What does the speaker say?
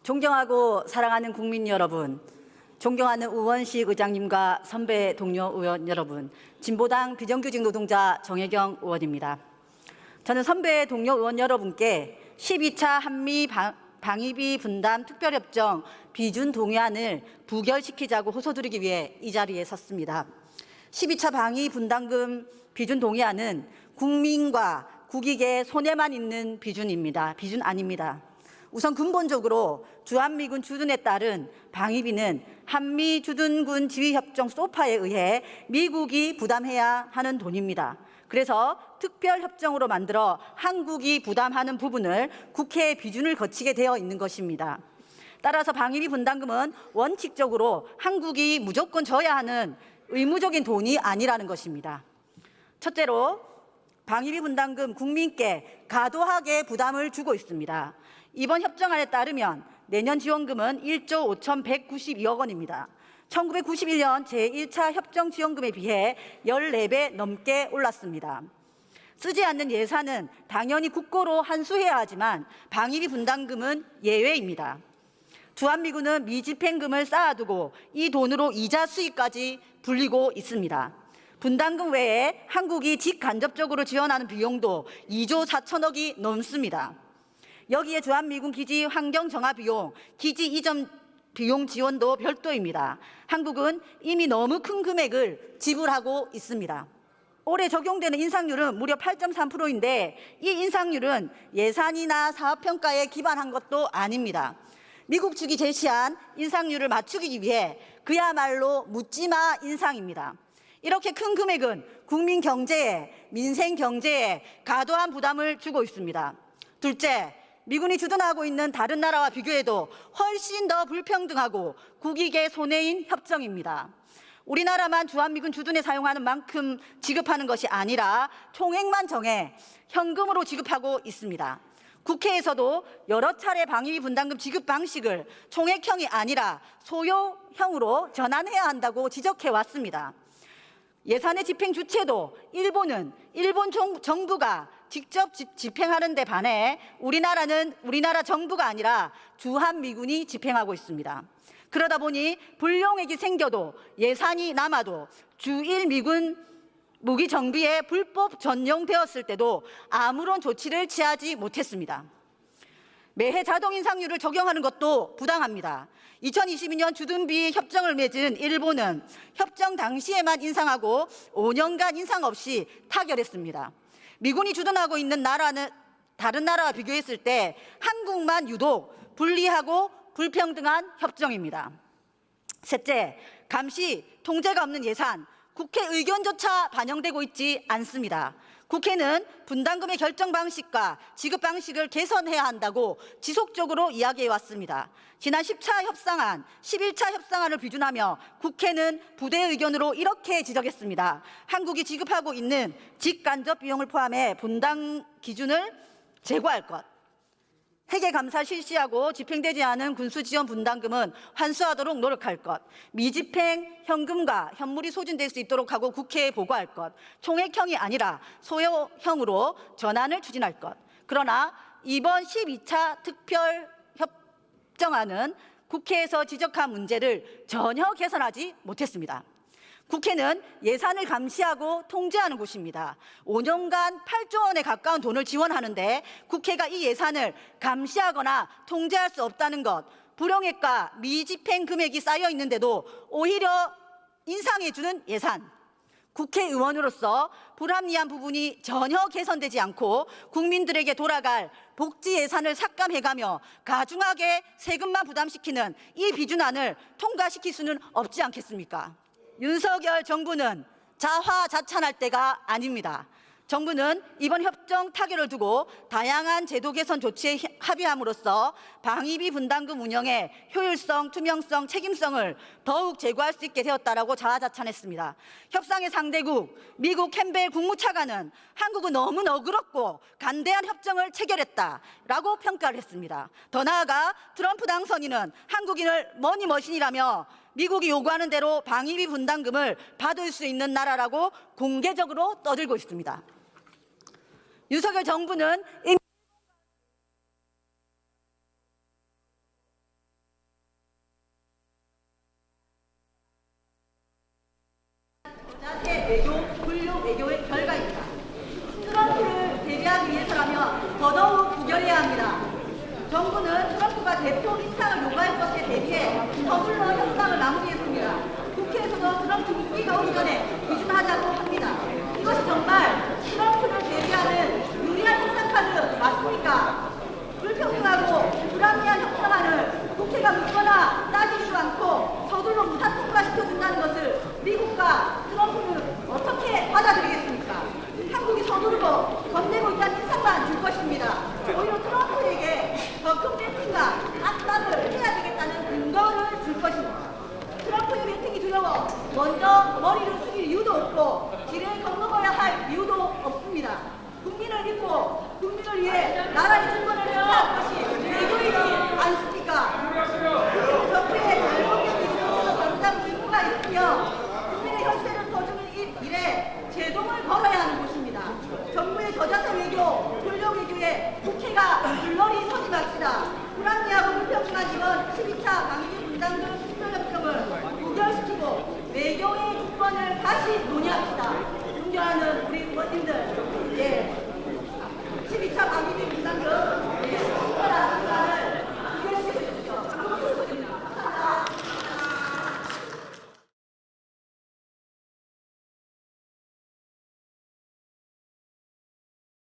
존경하고 사랑하는 국민 여러분, 존경하는 우원식 의장님과 선배 동료 의원 여러분, 진보당 비정규직 노동자 정혜경 의원입니다. 저는 선배 동료 의원 여러분께 12차 한미 방위비 분담 특별협정 비준 동의안을 부결시키자고 호소드리기 위해 이 자리에 섰습니다. 12차 방위 분담금 비준 동의안은 국민과 국익의 손해만 있는 비준 아닙니다. 우선 근본적으로 주한미군 주둔에 따른 방위비는 한미 주둔군 지휘협정 소파에 의해 미국이 부담해야 하는 돈입니다. 그래서 특별협정으로 만들어 한국이 부담하는 부분을 국회의 비준을 거치게 되어 있는 것입니다. 따라서 방위비 분담금은 원칙적으로 한국이 무조건 져야 하는 의무적인 돈이 아니라는 것입니다. 첫째로 방위비 분담금 국민께 과도하게 부담을 주고 있습니다. 이번 협정안에 따르면 내년 지원금은 1조 5,192억 원입니다. 1991년 제1차 협정 지원금에 비해 14배 넘게 올랐습니다. 쓰지 않는 예산은 당연히 국고로 환수해야 하지만 방위비 분담금은 예외입니다. 주한미군은 미집행금을 쌓아두고 이 돈으로 이자 수익까지 불리고 있습니다. 분담금 외에 한국이 직간접적으로 지원하는 비용도 2조 4천억이 넘습니다. 여기에 주한미군 기지 환경 정화 비용, 기지 이전 비용 지원도 별도입니다. 한국은 이미 너무 큰 금액을 지불하고 있습니다. 올해 적용되는 인상률은 무려 8.3%인데 이 인상률은 예산이나 사업평가에 기반한 것도 아닙니다. 미국 측이 제시한 인상률을 맞추기 위해 그야말로 묻지마 인상입니다. 이렇게 큰 금액은 국민 경제에, 민생 경제에 과도한 부담을 주고 있습니다. 둘째, 미군이 주둔하고 있는 다른 나라와 비교해도 훨씬 더 불평등하고 국익의 손해인 협정입니다. 우리나라만 주한미군 주둔에 사용하는 만큼 지급하는 것이 아니라 총액만 정해 현금으로 지급하고 있습니다. 국회에서도 여러 차례 방위비 분담금 지급 방식을 총액형이 아니라 소요형으로 전환해야 한다고 지적해 왔습니다. 예산의 집행 주체도 일본 정부가 직접 집행하는 데 반해 우리나라 정부가 아니라 주한미군이 집행하고 있습니다. 그러다 보니 불용액이 생겨도 예산이 남아도 주일 미군 무기 정비에 불법 전용되었을 때도 아무런 조치를 취하지 못했습니다. 매해 자동 인상률을 적용하는 것도 부당합니다. 2022년 주둔비 협정을 맺은 일본은 협정 당시에만 인상하고 5년간 인상 없이 타결했습니다. 미군이 주둔하고 있는 다른 나라와 비교했을 때 한국만 유독 불리하고 불평등한 협정입니다. 셋째, 감시, 통제가 없는 예산, 국회 의견조차 반영되고 있지 않습니다. 국회는 분담금의 결정 방식과 지급 방식을 개선해야 한다고 지속적으로 이야기해 왔습니다. 지난 10차 협상안, 11차 협상안을 비준하며 국회는 부대 의견으로 이렇게 지적했습니다. 한국이 지급하고 있는 직간접 비용을 포함해 분담 기준을 제고할 것. 핵의 감사 실시하고 집행되지 않은 군수지원 분담금은 환수하도록 노력할 것, 미집행 현금과 현물이 소진될 수 있도록 하고 국회에 보고할 것, 총액형이 아니라 소요형으로 전환을 추진할 것. 그러나 이번 12차 특별협정안은 국회에서 지적한 문제를 전혀 개선하지 못했습니다. 국회는 예산을 감시하고 통제하는 곳입니다. 5년간 8조 원에 가까운 돈을 지원하는데 국회가 이 예산을 감시하거나 통제할 수 없다는 것, 불용액과 미집행 금액이 쌓여 있는데도 오히려 인상해주는 예산, 국회의원으로서 불합리한 부분이 전혀 개선되지 않고 국민들에게 돌아갈 복지 예산을 삭감해가며 가중하게 세금만 부담시키는 이 비준안을 통과시킬 수는 없지 않겠습니까? 윤석열 정부는 자화자찬할 때가 아닙니다. 정부는 이번 협정 타결을 두고 다양한 제도 개선 조치에 합의함으로써 방위비 분담금 운영의 효율성, 투명성, 책임성을 더욱 제고할 수 있게 되었다라고 자화자찬했습니다. 협상의 상대국 미국 캠벨 국무차관은 한국은 너무 너그럽고 간대한 협정을 체결했다라고 평가를 했습니다. 더 나아가 트럼프 당선인은 한국인을 머니머신이라며 미국이 요구하는 대로 방위비 분담금을 받을 수 있는 나라라고 공개적으로 떠들고 있습니다. 윤석열 정부는 자세 외교, 굴욕 외교의 결과입니다. 트럼프를 대비하기 위해서라면 더더욱 부결해야 합니다. 정부는 트럼프가 대표 인상을 요구할 것에 대비해 서둘러 협상을 마무리했습니다. 국회에서도 트럼프 임기가 오기 전에 비준하자고 합니다. 이것이 정말 트럼프를 대비하는 유리한 협상카드 맞습니까? 불평등하고 불합리한 협상안을 국회가 묻거나 따지지도 않고 서둘러 무산 통과시켜준다는 것을 미국과 트럼프는 어떻게 받아들이겠습니까? 한국이 서두르고 건네고 있다는 인상만 줄 것입니다. 오히려 트럼프에게 더 큰 배팅과 압박을 해야 되겠다는 근거를 줄 것입니다. 트럼프의 배팅이 두려워 먼저 머리를 숙일 이유도 없고 지뢰를 건너가야 할 이유도 없습니다. 국민을 믿고 국민을 위해 나라의 주권을 행사할 것이 외교이지 않습니까? 정부의 잘못된 정책을 감당 의무가 있으며 국민의 혈세를 퍼주는 일에 제동을 걸어야 하는 곳입니다. 정부의 저자세 외교, 권력 외교에 국회가 물러리 서지 맙시다. 불합리하고 불평등한 이번 12차 강제 분담금 신설협정을 부결시키고 외교의 주권을 다시 논의합시다. 존경하는 우리 의원님들,